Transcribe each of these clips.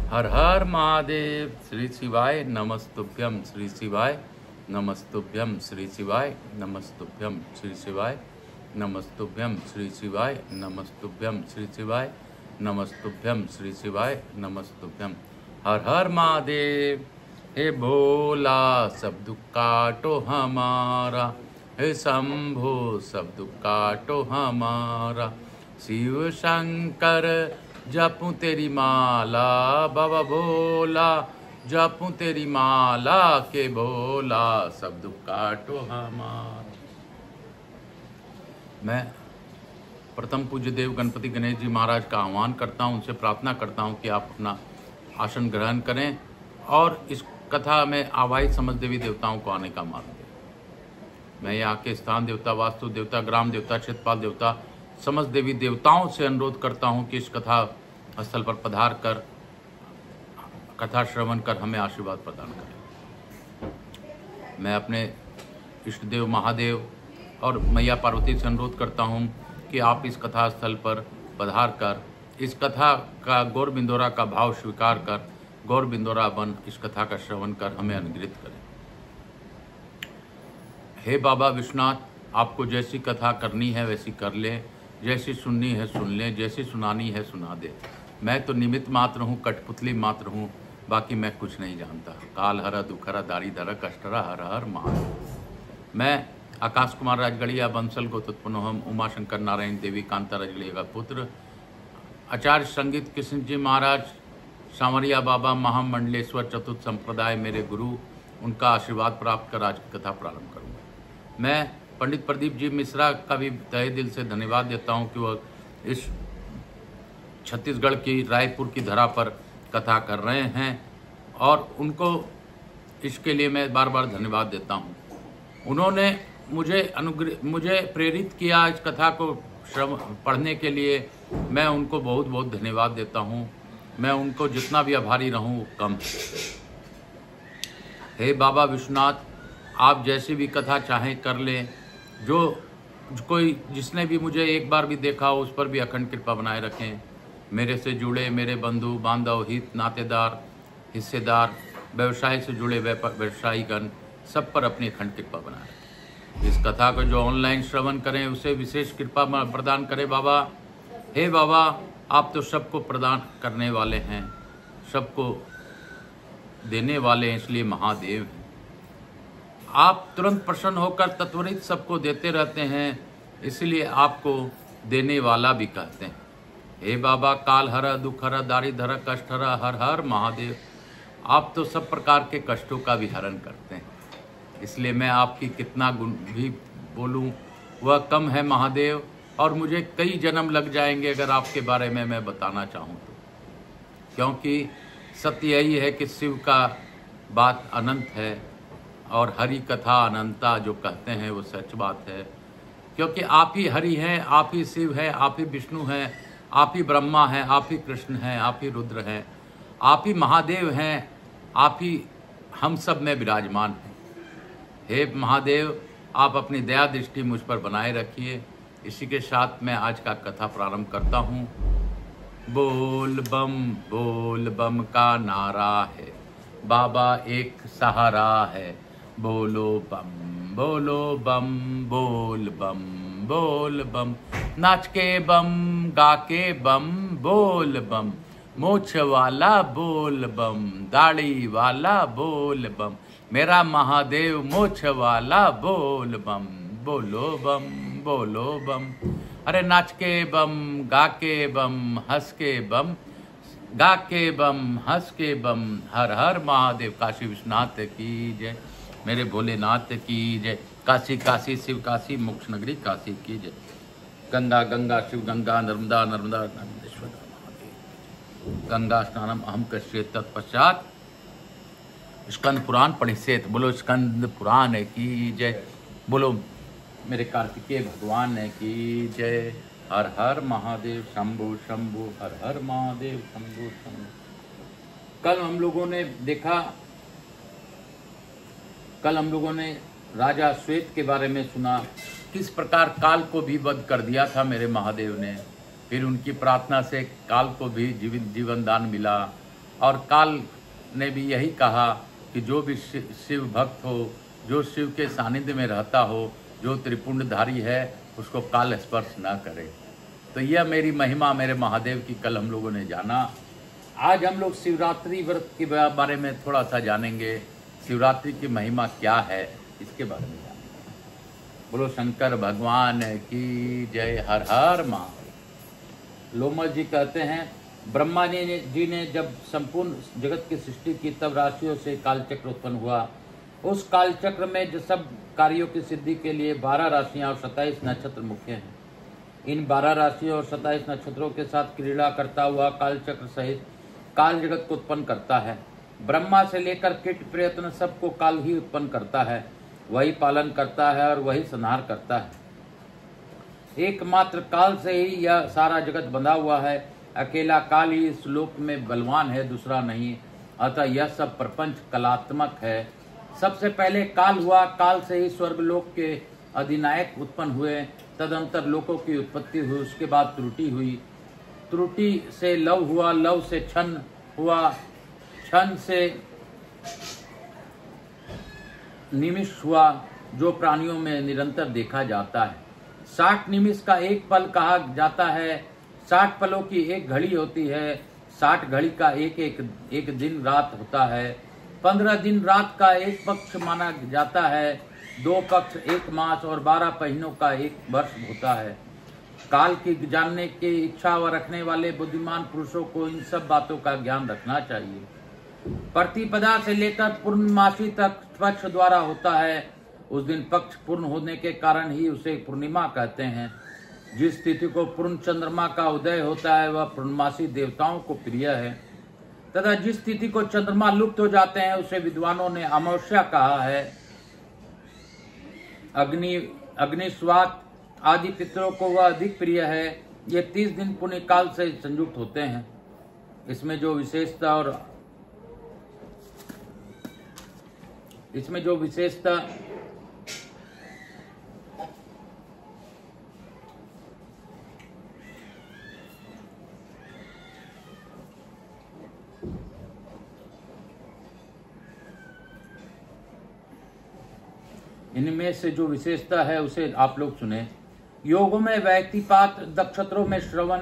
हर हर महादेव। श्री शिवाय नमस्तुभ्यम। श्री शिवाय नमस्तुभ्यम। श्री शिवाय नमस्तुभ्यम। श्री शिवाय नमस्तुभ्यम। श्री शिवाय नमस्तुभ्यम। श्री शिवाय नमस्तुभ्यम। श्री शिवाय नमस्तुभ्यम। हर हर महादेव। हे भोला सब दुख काटो हमारा, हे शंभो सब दुख काटो हमारा। शिव शंकर जपूं तेरी माला, बाबा भोला जपूं तेरी माला के भोला सब दुख काटो हमारा। मैं प्रथम पूज्य देव गणपति गणेश जी महाराज का आह्वान करता हूं, उनसे प्रार्थना करता हूं कि आप अपना आसन ग्रहण करें और इस कथा में आवाहित समस्त देवी देवताओं को आने का मार्ग दें। मैं यहाँ के स्थान देवता, वास्तु देवता, ग्राम देवता, क्षेत्रपाल देवता, समस्त देवी देवताओं से अनुरोध करता हूँ कि इस कथा स्थल पर पधार कर कथा श्रवण कर हमें आशीर्वाद प्रदान करें। मैं अपने इष्ट देव महादेव और मैया पार्वती से अनुरोध करता हूँ कि आप इस कथा स्थल पर पधार कर इस कथा का गौर बिंदोरा का भाव स्वीकार कर गौर बिंदोरा बन इस कथा का श्रवण कर हमें अनुग्रहित करें। हे बाबा विश्वनाथ, आपको जैसी कथा करनी है वैसी कर ले, जैसी सुननी है सुन ले, जैसी सुनानी है सुना दे। मैं तो निमित्त मात्र हूँ, कठपुतली मात्र हूँ, बाकी मैं कुछ नहीं जानता। काल हरा दुखहरा दारी धरा कष्टरा हर हर महादेव। मैं आकाश कुमार राजगढ़िया बंसल गोत्रोत्पन्न हम उमाशंकर नारायण देवी कांता राजगढ़िया का पुत्र, आचार्य संगीत कृष्ण जी महाराज, सांवरिया बाबा, महामंडलेश्वर चतुर्थ संप्रदाय मेरे गुरु, उनका आशीर्वाद प्राप्त कर आज कथा प्रारंभ करूँगा। मैं पंडित प्रदीप जी मिश्रा का भी तहे दिल से धन्यवाद देता हूं कि वह इस छत्तीसगढ़ की रायपुर की धरा पर कथा कर रहे हैं और उनको इसके लिए मैं बार बार धन्यवाद देता हूं। उन्होंने मुझे प्रेरित किया इस कथा को पढ़ने के लिए। मैं उनको बहुत बहुत धन्यवाद देता हूं। मैं उनको जितना भी आभारी रहूं वो कम है। हे बाबा विश्वनाथ, आप जैसी भी कथा चाहें कर लें। जो कोई जिसने भी मुझे एक बार भी देखा हो उस पर भी अखंड कृपा बनाए रखें। मेरे से जुड़े मेरे बंधु बांधव, हित नातेदार, हिस्सेदार, व्यवसाय से जुड़े व्यवसायीगण सब पर अपनी अखंड कृपा बनाए रखें। इस कथा को जो ऑनलाइन श्रवण करें उसे विशेष कृपा प्रदान करें बाबा। हे बाबा, आप तो सबको प्रदान करने वाले हैं, सबको देने वाले हैं, इसलिए महादेव हैं। आप तुरंत प्रसन्न होकर तत्वरित सबको देते रहते हैं, इसलिए आपको देने वाला भी कहते हैं। हे बाबा, काल हरा दुख हरा दारी धरा कष्ट हरा हर हर महादेव। आप तो सब प्रकार के कष्टों का भी हरण करते हैं, इसलिए मैं आपकी कितना गुण भी बोलूं वह कम है महादेव। और मुझे कई जन्म लग जाएंगे अगर आपके बारे में मैं बताना चाहूँ तो, क्योंकि सत्य यही है कि शिव का बात अनंत है और हरि कथा अनंता जो कहते हैं वो सच बात है। क्योंकि आप ही हरि हैं, आप ही शिव हैं, आप ही विष्णु हैं, आप ही ब्रह्मा हैं, आप ही कृष्ण हैं, आप ही रुद्र हैं, आप ही महादेव हैं, आप ही हम सब में विराजमान हैं। हे महादेव, आप अपनी दया दृष्टि मुझ पर बनाए रखिए। इसी के साथ मैं आज का कथा प्रारंभ करता हूँ। बोल बम का नारा है, बाबा एक सहारा है। बोलो बम बोल बम, नाच के बम गा के बम बोल बम, मोछ वाला बोल बम, दाढ़ी वाला बोल बम, मेरा महादेव मोछ वाला बोल बम। बोलो बम, अरे नाच के बम गा के बम हंस के बम, गा के बम हंस के बम, हर हर महादेव। काशी विश्वनाथ की जय, मेरे भोलेनाथ की जय। काशी काशी शिव काशी, मोक्ष नगरी काशी की जय। गंगा गंगा शिव गंगा, नर्मदा नर्मदा नर्मदेश्वर महादेव। गंगा स्नानम अहम कश्ये तत्पश्चात स्कंद पुराण पढ़िसेत। बोलो स्कंद पुराण की जय। बोलो मेरे कार्तिकेय भगवान की जय। हर हर महादेव शंभु शंभु, हर हर महादेव शंभु शंभु। कल हम लोगों ने राजा श्वेत के बारे में सुना, किस प्रकार काल को भी वध कर दिया था मेरे महादेव ने। फिर उनकी प्रार्थना से काल को भी जीवन दान मिला और काल ने भी यही कहा कि जो भी शिव भक्त हो, जो शिव के सानिध्य में रहता हो, जो त्रिपुंडधारी है, उसको काल स्पर्श न करे। तो यह मेरी महिमा, मेरे महादेव की कल हम लोगों ने जाना। आज हम लोग शिवरात्रि व्रत के बारे में थोड़ा सा जानेंगे। शिवरात्रि की महिमा क्या है, इसके बारे में जानेंगे। बोलो शंकर भगवान की जय। हर हर महादेव। लोमड़ जी कहते हैं, ब्रह्मा जी ने जब संपूर्ण जगत की सृष्टि की, तब राशियों से कालचक्र उत्पन्न हुआ। उस कालचक्र में जो सब कार्यों की सिद्धि के लिए 12 राशियां और 27 नक्षत्र मुख्य हैं। इन 12 राशियों और 27 नक्षत्रों के साथ क्रीड़ा करता हुआ कालचक्र सहित काल जगत को उत्पन्न करता है। ब्रह्मा से लेकर कीट प्रयत्न सबको काल ही उत्पन्न करता है। वही पालन करता है और वही संहार करता है। एकमात्र काल से ही यह सारा जगत बंधा हुआ है। अकेला काल ही इस लोक में बलवान है, दूसरा नहीं। अतः यह सब प्रपंच कलात्मक है। सबसे पहले काल हुआ, काल से ही स्वर्गलोक के अधिनायक उत्पन्न हुए। तदंतर लोकों की उत्पत्ति हुई। उसके बाद त्रुटि हुई, त्रुटि से लव हुआ, लव से क्षण हुआ, क्षण से निमिष हुआ, जो प्राणियों में निरंतर देखा जाता है। 60 निमिष का एक पल कहा जाता है। 60 पलों की एक घड़ी होती है। 60 घड़ी का एक दिन रात होता है। 15 दिन रात का एक पक्ष माना जाता है। 2 पक्ष 1 मास और 12 महीनों का 1 वर्ष होता है। काल की जानने की इच्छा व रखने वाले बुद्धिमान पुरुषों को इन सब बातों का ज्ञान रखना चाहिए। प्रतिपदा से लेकर पूर्णमासी तक पक्ष द्वारा होता है। उस दिन पक्ष पूर्ण होने के कारण ही उसे पूर्णिमा कहते हैं। जिस तिथि को पूर्ण चंद्रमा का उदय होता है वह पूर्णमासी देवताओं को प्रिय है, तथा जिस तिथि को चंद्रमा लुप्त हो जाते हैं उसे विद्वानों ने अमावस्या कहा है। अग्निस्वात आदि पितरों को वह अधिक प्रिय है। ये 30 दिन पुण्य काल से संयुक्त होते हैं। इसमें जो विशेषता इनमें से जो विशेषता है उसे आप लोग सुने। योगों में व्यक्तिपात, नक्षत्रों में श्रवण,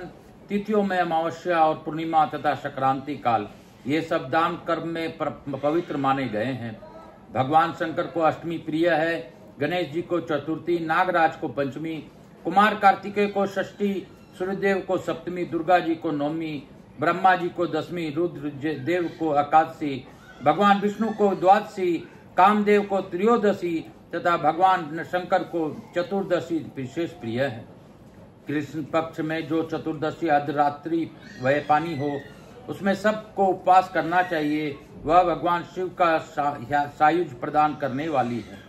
तिथियों में अमावस्या और पूर्णिमा तथा संक्रांति काल, ये सब दान कर्म में पवित्र माने गए हैं। भगवान शंकर को अष्टमी प्रिय है, गणेश जी को चतुर्थी, नागराज को पंचमी, कुमार कार्तिकेय को षष्ठी, सूर्यदेव को सप्तमी, दुर्गा जी को नवमी, ब्रह्मा जी को दसवीं, रुद्र देव को एकादशी, भगवान विष्णु को द्वादशी, कामदेव को त्रयोदशी तथा भगवान शंकर को चतुर्दशी विशेष प्रिय है। कृष्ण पक्ष में जो चतुर्दशी अर्धरात्रि वयपानी हो उसमें सबको उपवास करना चाहिए। वह भगवान शिव का सायुज प्रदान करने वाली है।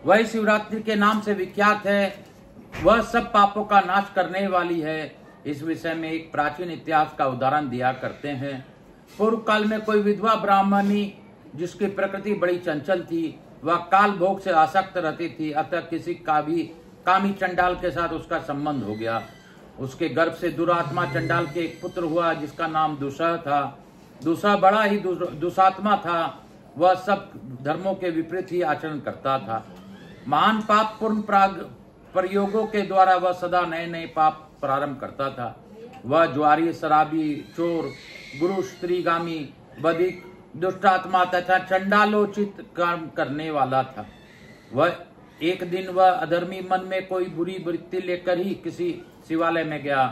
वह शिवरात्रि के नाम से विख्यात है। वह सब पापों का नाश करने वाली है। इस विषय में एक प्राचीन इतिहास का उदाहरण दिया करते हैं। पूर्व काल में कोई विधवा ब्राह्मणी जिसकी प्रकृति बड़ी चंचल थी, वह काल भोग से आसक्त रहती थी। अतः किसी का भी कामी चंडाल के साथ उसका संबंध हो गया। उसके गर्भ से दुरात्मा चंडाल के एक पुत्र हुआ जिसका नाम दुसह था। दुसह बड़ा ही दुसात्मा था। वह सब धर्मों के विपरीत ही आचरण करता था। महान पाप पूर्ण प्रयोगों के द्वारा वह सदा नए नए पाप प्रारंभ करता था। वह ज्वारी, शराबी, चोर, गुरु, स्त्रीगामी, बधिक, दुष्टात्मा तथा चंडालोचित कर्म करने वाला था। एक दिन वह अधर्मी मन में कोई बुरी वृत्ति लेकर ही किसी शिवालय में गया।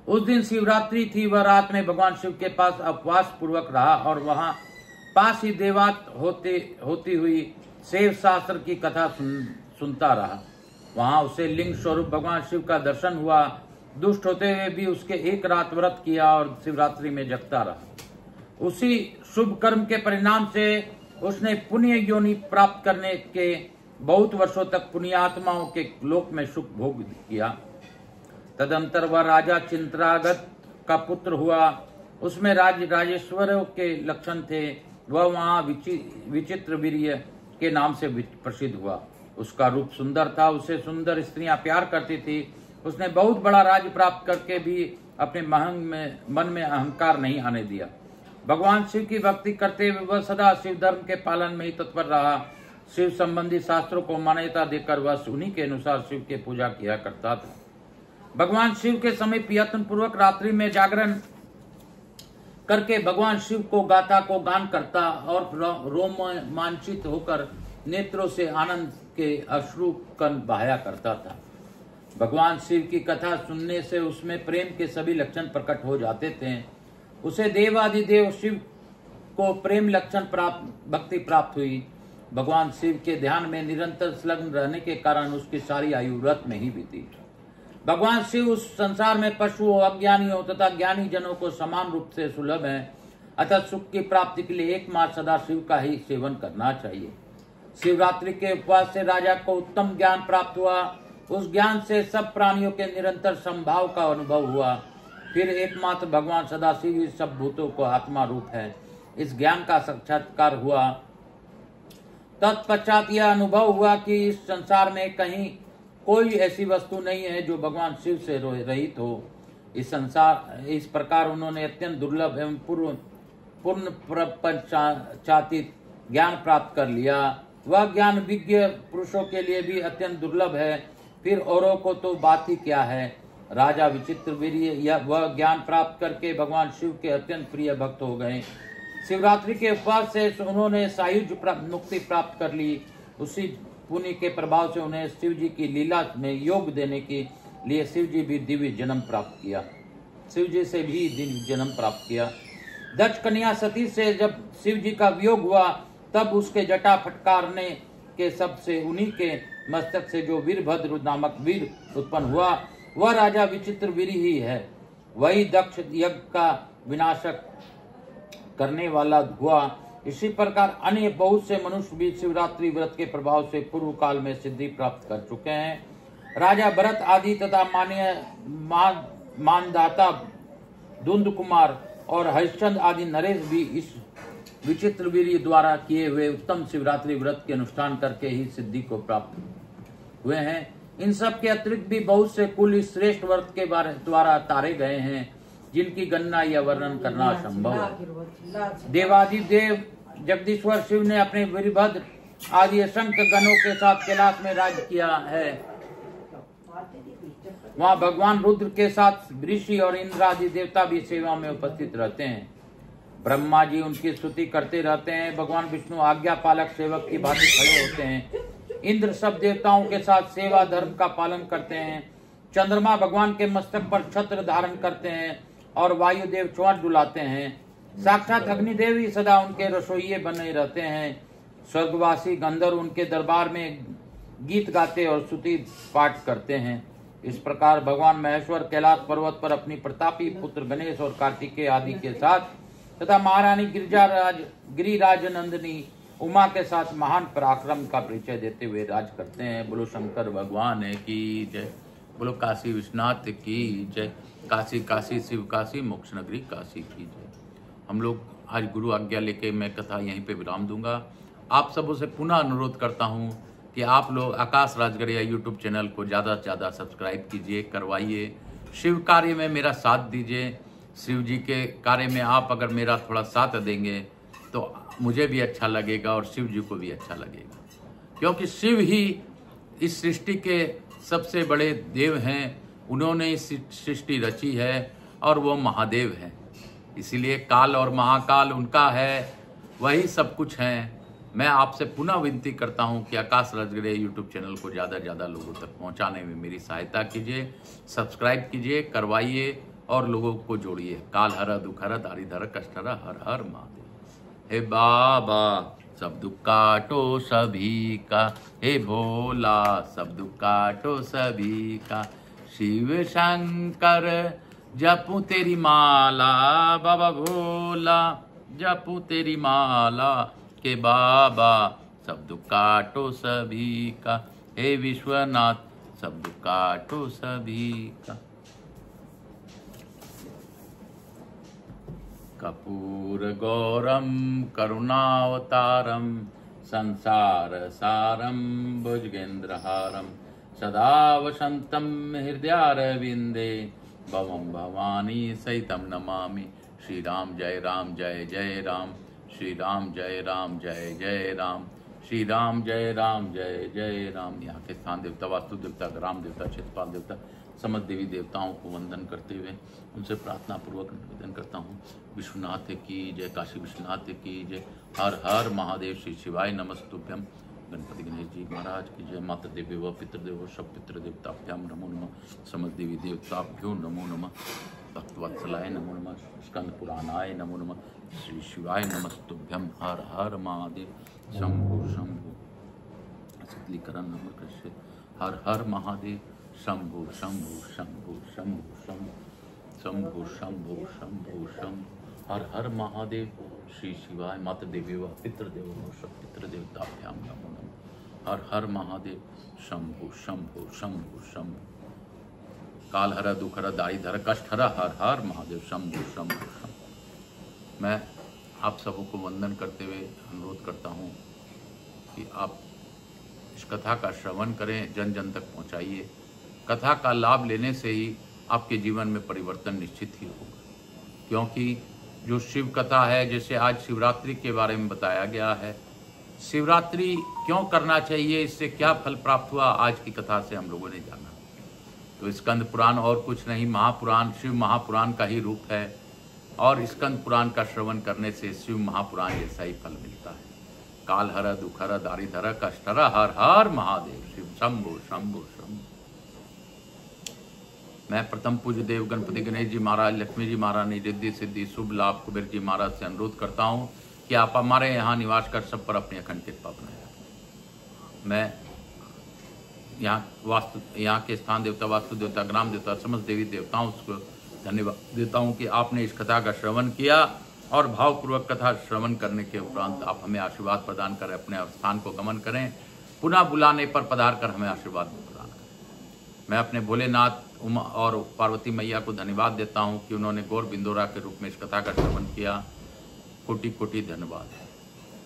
उस दिन शिवरात्रि थी। वह रात में भगवान शिव के पास उपवास पूर्वक रहा और वहां पास ही देवात होती हुई शिव शास्त्र की कथा सुनता रहा। वहां उसे लिंग स्वरूप भगवान शिव का दर्शन हुआ। दुष्ट होते हुए भी उसके एक रात व्रत किया और शिवरात्रि में जगता रहा। उसी शुभ कर्म के परिणाम से उसने पुण्य योनि प्राप्त करने के बहुत वर्षों तक पुण्यात्माओं के लोक में सुख भोग किया। तदंतर वह राजा चिंत्रागत का पुत्र हुआ। उसमें राजेश्वरों के लक्षण थे। वह वहां विचित्र वीर्य के नाम से प्रसिद्ध हुआ। उसका रूप सुंदर था। उसे सुंदर स्त्रियां प्यार करती थी। उसने बहुत बड़ा राज्य प्राप्त करके भी अपने मन में अहंकार नहीं आने दिया। भगवान शिव की भक्ति करते हुए वह सदा शिव धर्म के पालन में ही तत्पर रहा। शिव संबंधी शास्त्रों को मान्यता देकर वह उन्हीं के अनुसार शिव की पूजा किया करता था। भगवान शिव के समीप यत्न पूर्वक रात्रि में जागरण करके भगवान शिव को गान करता और रोमांचित होकर नेत्रों से आनंद के अश्रु कण बहाया करता था। भगवान शिव की कथा सुनने से उसमें प्रेम के सभी लक्षण प्रकट हो जाते थे। उसे देवादिदेव शिव को प्रेम लक्षण भक्ति प्राप्त हुई। भगवान शिव के ध्यान में निरंतर संलग्न रहने के कारण उसकी सारी आयु व्रत में ही बीती। भगवान शिव उस संसार में पशुओं, अज्ञानियों तथा ज्ञानी जनों को समान रूप से सुलभ है। अतः सुख की प्राप्ति के लिए एकमात्र सदा शिव का ही सेवन करना चाहिए। शिवरात्रि के उपवास से राजा को उत्तम ज्ञान प्राप्त हुआ। उस ज्ञान से सब प्राणियों के निरंतर समभाव का अनुभव हुआ। फिर एकमात्र भगवान सदाशिव ही सब भूतों को आत्मा रूप है, इस ज्ञान का साक्षात्कार हुआ। तत्पश्चात यह अनुभव हुआ कि इस संसार में कहीं कोई ऐसी वस्तु नहीं है जो भगवान शिव से रहित हो। इस प्रकार उन्होंने अत्यंत दुर्लभ एवं पूर्ण प्रपंचातीत ज्ञान प्राप्त कर लिया। वह ज्ञान विज्ञ पुरुषों के लिए भी अत्यंत दुर्लभ है, फिर औरों को तो बात ही क्या है। राजा विचित्रवीर्य वह ज्ञान प्राप्त करके भगवान शिव के अत्यंत प्रिय भक्त हो गए। शिवरात्रि के उपवास से उन्होंने सायुज मुक्ति प्राप्त कर ली। उसी पुण्य के प्रभाव से उन्हें शिव जी की लीला में योग देने के लिए शिव जी भी दिव्य जन्म प्राप्त किया। शिव जी से भी दिव्य जन्म प्राप्त किया। दक्ष कन्या सती से जब शिव जी का वियोग हुआ तब उसके जटा फटकारने के सब से उन्हीं के मस्तक से जो वीरभद्र नामक वीर उत्पन्न हुआ वह राजा विचित्रवीर ही है। वही दक्ष यज्ञ का विनाशक करने वाला हुआ। इसी प्रकार अन्य बहुत से मनुष्य भी शिवरात्रि व्रत के प्रभाव से पूर्व काल में सिद्धि प्राप्त कर चुके हैं। राजा भरत आदि तथा मानदाता धुंध कुमार और हरिश्चंद्र आदि नरेश भी इस विचित्रवीर द्वारा किए हुए उत्तम शिवरात्रि व्रत के अनुष्ठान करके ही सिद्धि को प्राप्त हुए हैं। इन सब के अतिरिक्त भी बहुत से कुल इस श्रेष्ठ व्रत के द्वारा तारे गए हैं, जिनकी गणना या वर्णन करना असंभव है। देवादिदेव जगदीश्वर शिव ने अपने वीरभद्र आदि असंख्य गणों के साथ कैलाश में राज्य किया है। वहाँ भगवान रुद्र के साथ ऋषि और इंद्र आदि देवता भी सेवा में उपस्थित रहते हैं। ब्रह्मा जी उनकी स्तुति करते रहते हैं। भगवान विष्णु आज्ञा पालक सेवक की भांति खड़े होते हैं। इंद्र सब देवताओं के साथ सेवा धर्म का पालन करते हैं। चंद्रमा भगवान के मस्तक पर छत्र धारण करते हैं और वायुदेव चोट डुलाते हैं। साक्षात अग्निदेव ही सदा उनके रसोइये बने रहते हैं। स्वर्गवासी गंधर्व उनके दरबार में गीत गाते और स्तुति पाठ करते हैं। इस प्रकार भगवान महेश्वर कैलाश पर्वत पर अपनी प्रतापी पुत्र गणेश और कार्तिकेय आदि के साथ तथा महारानी गिरिराज नंदिनी उमा के साथ महान पराक्रम का परिचय देते हुए राज करते हैं। बोलो शंकर भगवान की जय। बोलो काशी विश्वनाथ की जय। काशी काशी शिव काशी मोक्ष नगरी काशी की जय। हम लोग आज गुरु आज्ञा लेके मैं कथा यहीं पे विराम दूंगा। आप सबों से पुनः अनुरोध करता हूं कि आप लोग आकाश राजगढ़िया यूट्यूब चैनल को ज़्यादा से ज़्यादा सब्सक्राइब कीजिए, करवाइए। शिव कार्य में मेरा साथ दीजिए। शिव जी के कार्य में आप अगर मेरा थोड़ा साथ देंगे तो मुझे भी अच्छा लगेगा और शिव जी को भी अच्छा लगेगा, क्योंकि शिव ही इस सृष्टि के सबसे बड़े देव हैं। उन्होंने इस सृष्टि रची है और वो महादेव हैं। इसीलिए काल और महाकाल उनका है, वही सब कुछ हैं। मैं आपसे पुनः विनती करता हूं कि आकाश राजगढ़िया यूट्यूब चैनल को ज़्यादा से ज़्यादा लोगों तक पहुंचाने में मेरी सहायता कीजिए। सब्सक्राइब कीजिए, करवाइए और लोगों को जोड़िए। काल हर दुख हर दारी धर कष्ट हर हर हर महादेव। हे बाबा सब दुख काटो सभी का, हे भोला सब दुख काटो सभी का। शिव शंकर जपू तेरी माला, बाबा भोला जपू तेरी माला के बाबा सब दुख काटो सभी का। हे विश्वनाथ सब दुख काटो सभी का। कपूर गौरम करुणावतारम संसार सारम भुजगेंद्रहारम सदा वसंतम हृदयारविंदे भवं भवानी सहितं नमामि। श्री राम जय जय राम। श्री राम जय जय राम। श्री राम जय जय राम। यहाँ के स्थान देवता, वास्तु देवता, ग्राम देवता, क्षेत्रपाल देवता, समस्त देवी देवताओं को वंदन करते हुए उनसे प्रार्थना पूर्वक निवेदन करता हूँ, विश्वनाथ की जय, काशी विश्वनाथ की जय, हर हर महादेव। श्री शिवाय नमस्तुभ्यम। गणपति गणेश जी महाराज की जय। माता देवी व पितृदेव सब पितृ देवताभ्याम नमो नमः। समस्त देवी देवताभ्यो नमो नमः। भक्तवत्सलाय नमो नमः। स्कंद पुराणाय नमो नमः। श्री शिवाय नमस्तुभ्यम। हर हर महादेव। शंभु शंभु शीतलीकरण नमः कृष्ण। हर हर महादेव। शंभु शंभु शंभु शंभु शंभु शंभु शंभु शंभु शंभु। हर हर महादेव। श्री शिवाय। माता देवी व पितृदेव सब पितृदेवताभ्याम नमो नमः। हर हर महादेव। शंभु शंभु शंभु शंभु। काल हर दुख हर दारिद्र कष्ट हर हर हर महादेव। शंभु शंभु शंभु। मैं आप सबों को वंदन करते हुए अनुरोध करता हूँ कि आप इस कथा का श्रवण करें, जन जन तक पहुँचाइए। कथा का लाभ लेने से ही आपके जीवन में परिवर्तन निश्चित ही होगा, क्योंकि जो शिव कथा है, जैसे आज शिवरात्रि के बारे में बताया गया है, शिवरात्रि क्यों करना चाहिए, इससे क्या फल प्राप्त हुआ, आज की कथा से हम लोगों ने जाना। तो स्कंद पुराण और कुछ नहीं, महापुराण, शिव महापुराण का ही रूप है, और स्कंद पुराण का श्रवण करने से शिव महापुराण जैसा ही फल मिलता है। काल हर दुख हर दारिद्र कष्ट हर हर हर महादेव। शिव शंभु शंभु शंभु। मैं प्रथम पूज्य देव गणपति गणेश जी महाराज, लक्ष्मी जी महारानी, रिद्धि सिद्धि शुभ लाभ कुबेर जी महाराज से अनुरोध करता हूँ कि आप हमारे यहाँ निवास कर सब पर अपनी अखंड कृपा बनाए रखें। मैं यहाँ के स्थान देवता, वास्तु देवता, ग्राम देवता, समस्त देवी देवताओं को धन्यवाद देता हूँ कि आपने इस कथा का श्रवण किया, और भावपूर्वक कथा श्रवण करने के उपरांत आप हमें आशीर्वाद प्रदान करें, अपने स्थान को गमन करें, पुनः बुलाने पर पधार कर हमें आशीर्वाद प्रदान करें। मैं अपने भोलेनाथ, उमा और पार्वती मैया को धन्यवाद देता हूँ कि उन्होंने गौर बिंदोरा के रूप में इस कथा का श्रवण किया। कोटि कोटि धन्यवाद है।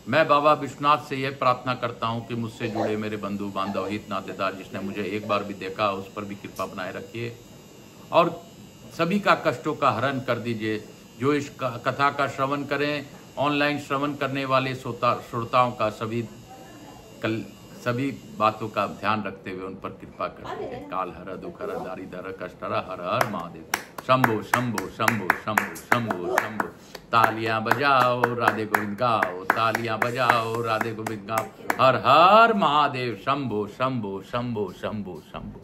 मैं बाबा विश्वनाथ से यह प्रार्थना करता हूँ कि मुझसे जुड़े मेरे बंधु बांधव, हित नातेदार, जिसने मुझे एक बार भी देखा उस पर भी कृपा बनाए रखिए, और सभी का कष्टों का हरण कर दीजिए। जो इस कथा का श्रवण करें, ऑनलाइन श्रवण करने वाले श्रोताओं का सभी बातों का ध्यान रखते हुए उन पर कृपा कर दीजिए। काल हर दुख हर दारिद्र कष्ट हर हर हर महादेव। शंभो शंभो शंभो शंभो शंभो शंभो। तालियां बजाओ राधे गोविंद गाओ, तालियां बजाओ राधे गोविंद गाओ। हर हर महादेव। शंभो शंभो शंभो शंभो शंभो।